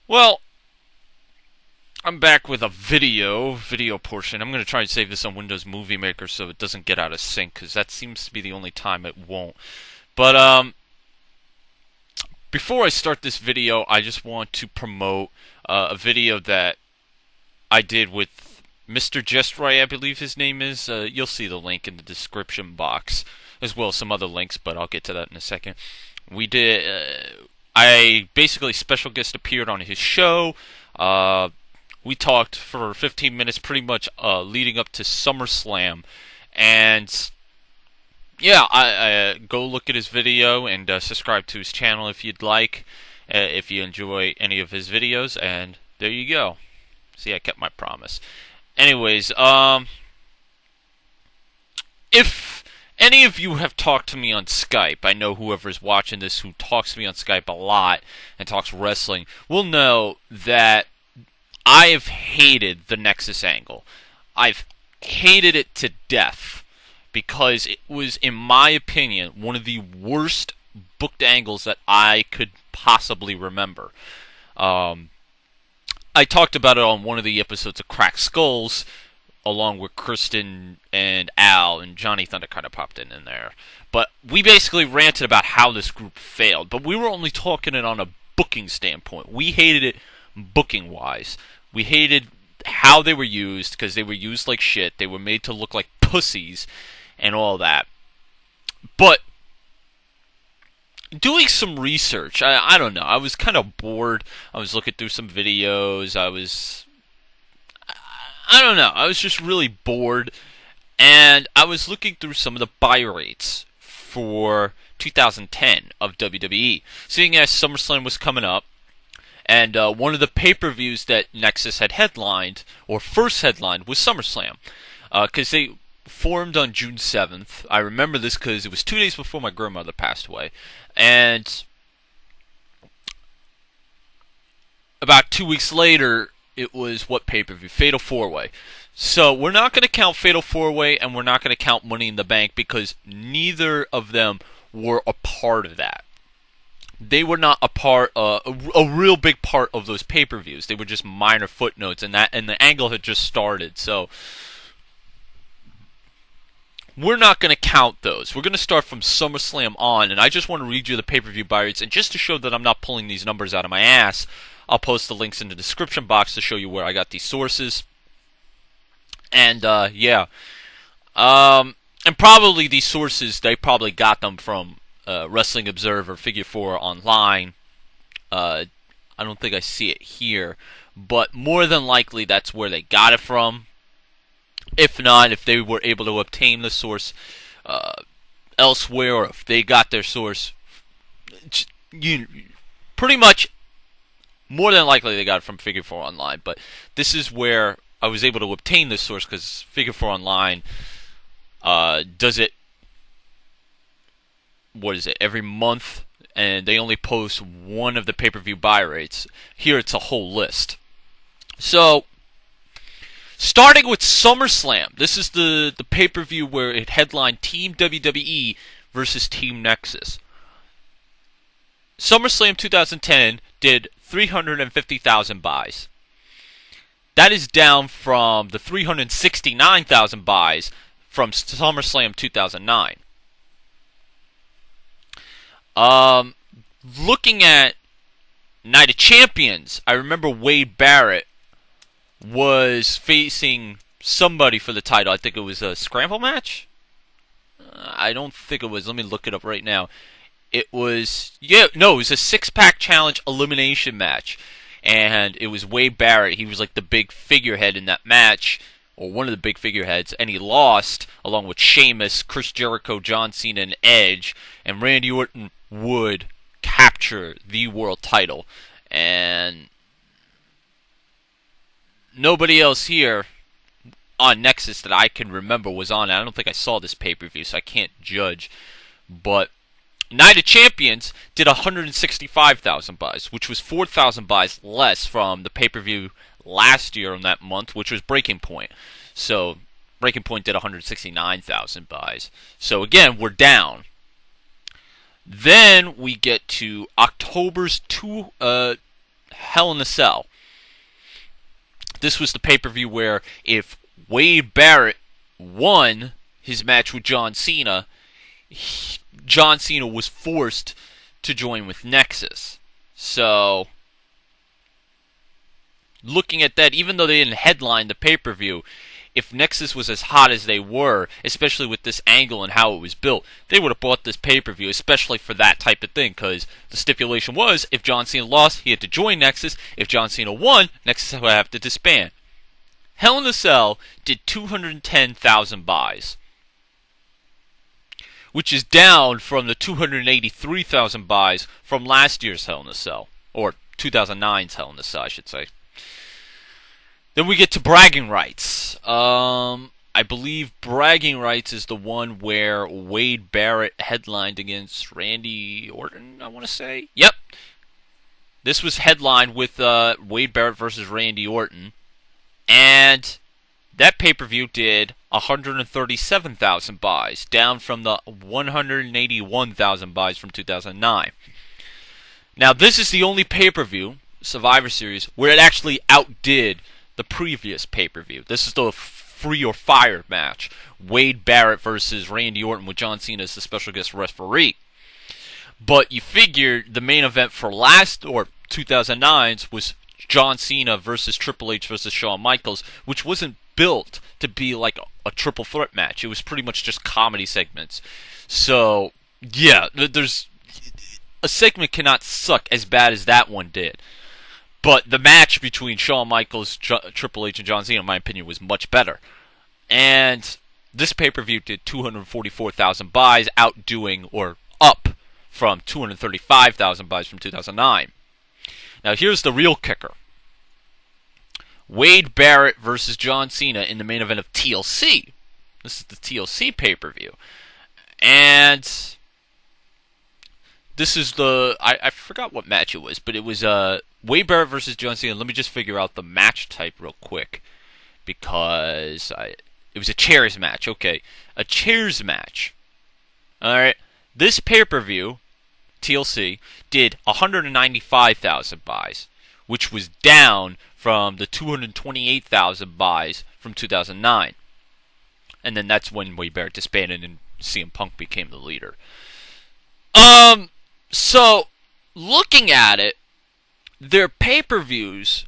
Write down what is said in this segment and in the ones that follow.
Well, I'm back with a video portion. I'm going to try and save this on Windows Movie Maker so it doesn't get out of sync, because that seems to be the only time it won't. But, before I start this video, I just want to promote a video that I did with Mr. Just Right, I believe his name is. You'll see the link in the description box, as well as some other links, but I'll get to that in a second. I basically special guest appeared on his show. We talked for 15 minutes, pretty much leading up to SummerSlam, and yeah, I go look at his video and subscribe to his channel if you'd like, if you enjoy any of his videos, and there you go. See, I kept my promise. Anyways, if any of you have talked to me on Skype, I know whoever's watching this who talks to me on Skype a lot and talks wrestling will know that I have hated the Nexus angle. I've hated it to death because it was, in my opinion, one of the worst booked angles that I could possibly remember. I talked about it on one of the episodes of Cracked Skulls, along with Kristen and Al, and Johnny Thunder kind of popped in there. But we basically ranted about how this group failed, but we were only talking it on a booking standpoint. We hated it booking-wise. We hated how they were used, because they were used like shit. They were made to look like pussies and all that. But doing some research, I don't know. I was kind of bored. I was looking through some videos. I don't know. I was just really bored. And I was looking through some of the buy rates for 2010 of WWE. Seeing as SummerSlam was coming up, and one of the pay-per-views that Nexus had headlined, or first headlined, was SummerSlam. Because they formed on June 7th. I remember this because it was 2 days before my grandmother passed away. And about 2 weeks later, it was what pay-per-view? Fatal 4-Way. So we're not going to count Fatal 4-Way, and we're not going to count Money in the Bank, because neither of them were a part of that. They were not a real big part of those pay-per-views. They were just minor footnotes, and the angle had just started. So we're not going to count those. We're going to start from SummerSlam on, and I just want to read you the pay-per-view buy rates, and just to show that I'm not pulling these numbers out of my ass, I'll post the links in the description box to show you where I got these sources. And, yeah. And probably these sources, they probably got them from Wrestling Observer, Figure 4 Online. I don't think I see it here. But more than likely, that's where they got it from. If not, if they were able to obtain the source elsewhere, or if they got their source, pretty much, more than likely they got it from Figure 4 Online. But this is where I was able to obtain this source, because Figure 4 Online does it, every month, and they only post one of the pay-per-view buy rates. Here it's a whole list. So, starting with SummerSlam, this is the pay-per-view where it headlined Team WWE versus Team Nexus. SummerSlam 2010 did 350,000 buys. That is down from the 369,000 buys from SummerSlam 2009. Looking at Night of Champions, I remember Wade Barrett was facing somebody for the title. I think it was a scramble match? I don't think it was. Let me look it up right now. It was it was a six-pack challenge elimination match. And it was Wade Barrett. He was like the big figurehead in that match, or one of the big figureheads, and he lost, along with Sheamus, Chris Jericho, John Cena, and Edge, and Randy Orton would capture the world title. And nobody else here on Nexus that I can remember was on it. I don't think I saw this pay-per-view, so I can't judge. But Night of Champions did 165,000 buys, which was 4,000 buys less from the pay-per-view last year in that month, which was Breaking Point. So Breaking Point did 169,000 buys. So again, we're down. Then we get to October's Hell in a Cell. This was the pay-per-view where if Wade Barrett won his match with John Cena, John Cena was forced to join with Nexus. So, looking at that, even though they didn't headline the pay-per-view, if Nexus was as hot as they were, especially with this angle and how it was built, they would have bought this pay-per-view, especially for that type of thing, because the stipulation was, if John Cena lost, he had to join Nexus. If John Cena won, Nexus would have to disband. Hell in a Cell did 210,000 buys, which is down from the 283,000 buys from last year's Hell in a Cell, or 2009's Hell in a Cell, I should say. Then we get to bragging rights. I believe bragging rights is the one where Wade Barrett headlined against Randy Orton, I want to say. Yep. This was headlined with Wade Barrett versus Randy Orton. And that pay-per-view did 137,000 buys, down from the 181,000 buys from 2009. Now, this is the only pay-per-view, Survivor Series, where it actually outdid the previous pay-per-view. This is the Free or Fire match. Wade Barrett versus Randy Orton with John Cena as the special guest referee. But you figure the main event for 2009's was John Cena versus Triple H versus Shawn Michaels, which wasn't built to be like a triple threat match. It was pretty much just comedy segments. So, yeah, there's a segment cannot suck as bad as that one did. But the match between Shawn Michaels, Triple H, and John Cena, in my opinion, was much better. And this pay-per-view did 244,000 buys, outdoing, or up from 235,000 buys from 2009. Now, here's the real kicker. Wade Barrett versus John Cena in the main event of TLC. This is the TLC pay-per-view. And this is the... I forgot what match it was, but it was Wade Barrett versus John Cena. Let me just figure out the match type real quick, because it was a chairs match. Okay, a chairs match. Alright, this pay-per-view, TLC, did 195,000 buys, which was down from the 228,000 buys from 2009. And then that's when Wade Barrett disbanded and CM Punk became the leader. So, looking at it, their pay-per-views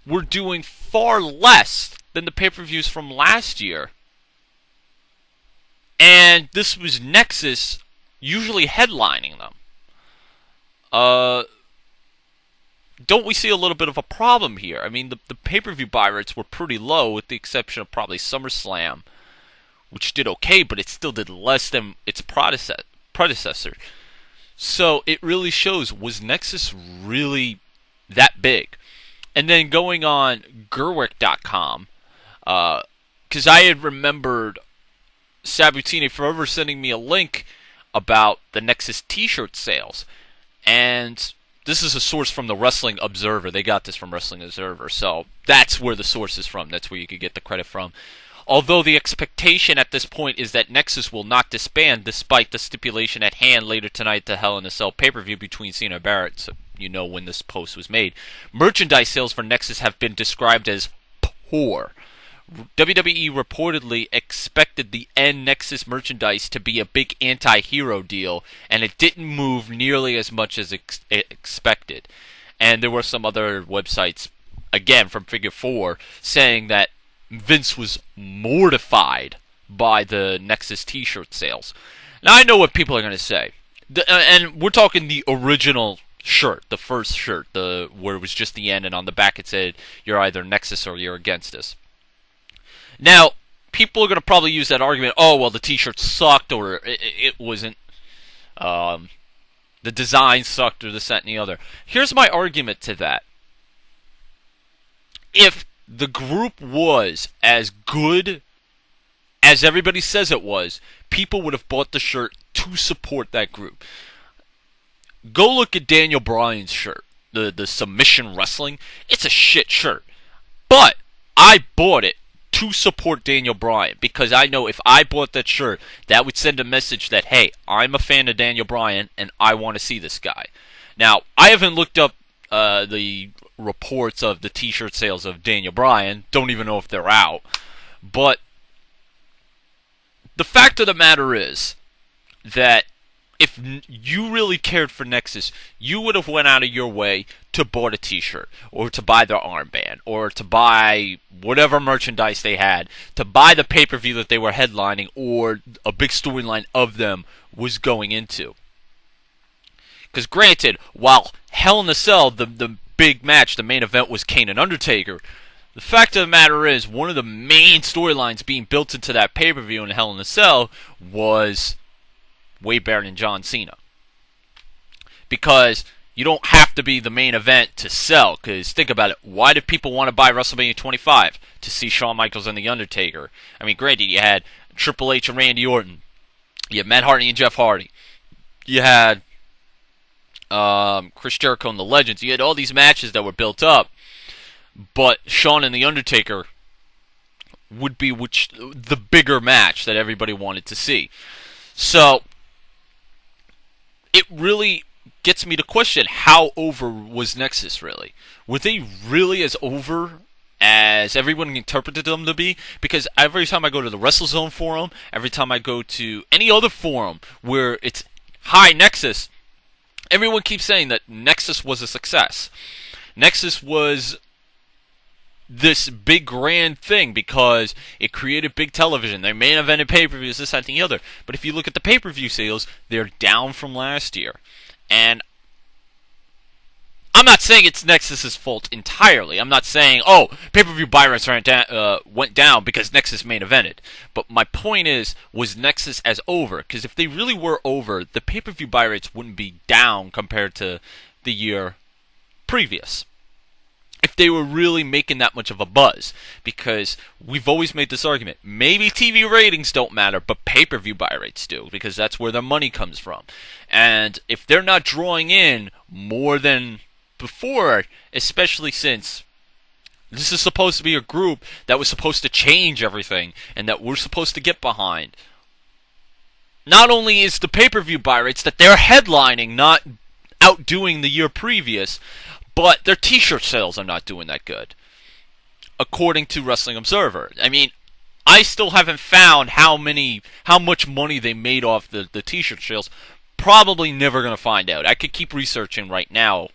were doing far less than the pay-per-views from last year. And this was Nexus usually headlining them. Don't we see a little bit of a problem here? I mean, the pay-per-view buy rates were pretty low, with the exception of probably SummerSlam, which did okay, but it still did less than its predecessor. So it really shows, was Nexus really that big? And then going on Gerwick.com, because I had remembered Sabatini forever sending me a link about the Nexus t-shirt sales. And this is a source from the Wrestling Observer. They got this from Wrestling Observer. So that's where the source is from. That's where you could get the credit from. Although the expectation at this point is that Nexus will not disband, despite the stipulation at hand later tonight, the Hell in a Cell pay-per-view between Cena and Barrett. So you know when this post was made. Merchandise sales for Nexus have been described as poor. WWE reportedly expected the N Nexus merchandise to be a big anti-hero deal, and it didn't move nearly as much as expected. And there were some other websites, again from Figure 4, saying that Vince was mortified by the Nexus t-shirt sales. Now, I know what people are going to say. And we're talking the original shirt, the first shirt, where it was just the N, and on the back it said, you're either Nexus or you're against us. Now, people are going to probably use that argument, oh, well, the t-shirt sucked, or it wasn't, the design sucked, or this, that, and the other. Here's my argument to that. If the group was as good as everybody says it was, people would have bought the shirt to support that group. Go look at Daniel Bryan's shirt, the Submission Wrestling. It's a shit shirt. But I bought it to support Daniel Bryan, because I know if I bought that shirt, that would send a message that, hey, I'm a fan of Daniel Bryan, and I want to see this guy. Now, I haven't looked up the reports of the T-shirt sales of Daniel Bryan. Don't even know if they're out. But the fact of the matter is that if you really cared for Nexus, you would have went out of your way to bought a T-shirt, or to buy their armband, or to buy whatever merchandise they had, to buy the pay-per-view that they were headlining, or a big storyline of them was going into. Because granted, while Hell in a Cell, the big match, the main event was Kane and Undertaker, the fact of the matter is, one of the main storylines being built into that pay-per-view in Hell in a Cell was Wade Barrett and John Cena. Because you don't have to be the main event to sell. Because think about it. Why did people want to buy WrestleMania 25? To see Shawn Michaels and The Undertaker. I mean, granted, you had Triple H and Randy Orton. You had Matt Hardy and Jeff Hardy. You had Chris Jericho and The Legends. You had all these matches that were built up. But Shawn and The Undertaker would be the bigger match that everybody wanted to see. So it really gets me to question, how over was Nexus really? Were they really as over as everyone interpreted them to be? Because every time I go to the WrestleZone forum, every time I go to any other forum where it's high Nexus, everyone keeps saying that Nexus was a success. Nexus was this big grand thing because it created big television. They main evented pay-per-views, this, that, and the other. But if you look at the pay-per-view sales, they're down from last year. And I'm not saying it's Nexus's fault entirely. I'm not saying, oh, pay-per-view buy rates went down because Nexus main evented. But my point is, was Nexus as over? Because if they really were over, the pay-per-view buy rates wouldn't be down compared to the year previous. If they were really making that much of a buzz. Because we've always made this argument. Maybe TV ratings don't matter, but pay-per-view buy rates do. Because that's where their money comes from. And if they're not drawing in more than before, especially since this is supposed to be a group that was supposed to change everything and that we're supposed to get behind. Not only is the pay-per-view buy rates that they're headlining not outdoing the year previous, but their T-shirt sales are not doing that good, according to Wrestling Observer. I mean, I still haven't found how much money they made off the T-shirt sales. Probably never going to find out. I could keep researching right now,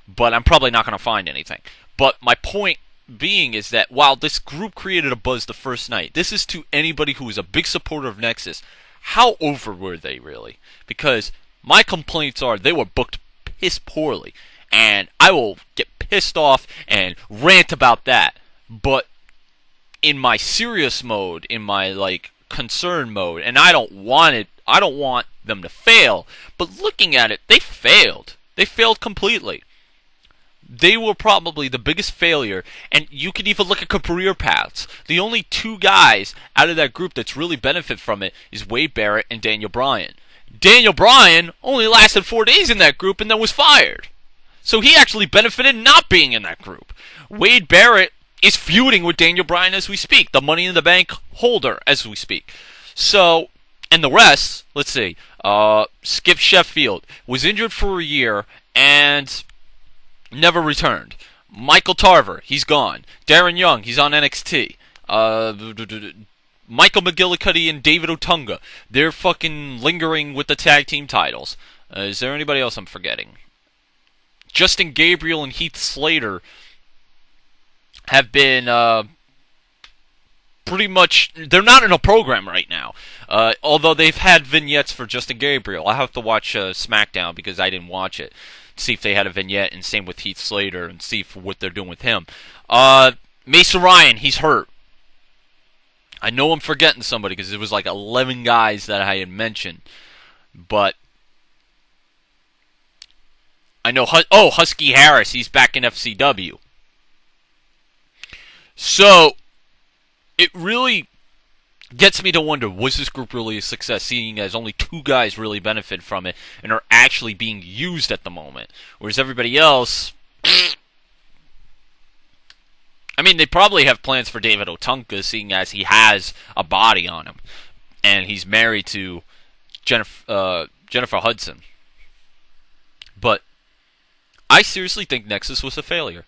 but I'm probably not going to find anything. But my point being is that while this group created a buzz the first night, this is to anybody who is a big supporter of Nexus. How over were they really? Because my complaints are they were booked piss poorly. And I will get pissed off and rant about that. But in my serious mode, in my concern mode, and I don't want them to fail, but looking at it, they failed. They failed completely. They were probably the biggest failure, and you could even look at career paths. The only two guys out of that group that's really benefit from it is Wade Barrett and Daniel Bryan. Daniel Bryan only lasted 4 days in that group and then was fired. So he actually benefited not being in that group. Wade Barrett is feuding with Daniel Bryan as we speak, the Money in the Bank holder as we speak. So, and the rest, let's see, Skip Sheffield was injured for a year and never returned. Michael Tarver, he's gone. Darren Young, he's on NXT. Michael McGillicuddy and David Otunga, they're fucking lingering with the tag team titles. Is there anybody else I'm forgetting? Justin Gabriel and Heath Slater have been pretty much... They're not in a program right now. Although they've had vignettes for Justin Gabriel. I have to watch SmackDown because I didn't watch it. See if they had a vignette, and same with Heath Slater, and see what they're doing with him. Mason Ryan, he's hurt. I know I'm forgetting somebody because it was like 11 guys that I had mentioned. But I know, Husky Harris, he's back in FCW. So, it really gets me to wonder, was this group really a success, seeing as only two guys really benefit from it and are actually being used at the moment? Whereas everybody else, I mean, they probably have plans for David Otunga, seeing as he has a body on him. And he's married to Jennifer Hudson. But I seriously think Nexus was a failure,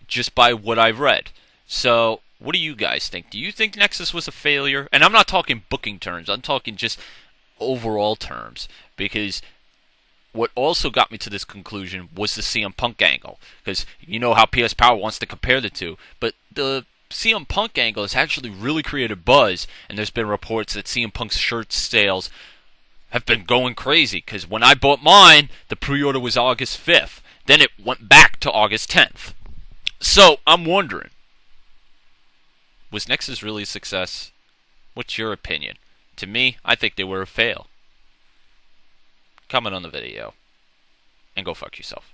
just by what I've read. So, what do you guys think? Do you think Nexus was a failure? And I'm not talking booking terms, I'm talking just overall terms. Because what also got me to this conclusion was the CM Punk angle. Because you know how PS Power wants to compare the two. But the CM Punk angle has actually really created buzz. And there's been reports that CM Punk's shirt sales have been going crazy. Because when I bought mine, the pre-order was August 5th. Then it went back to August 10th. So, I'm wondering, was Nexus really a success? What's your opinion? To me, I think they were a fail. Comment on the video. And go fuck yourself.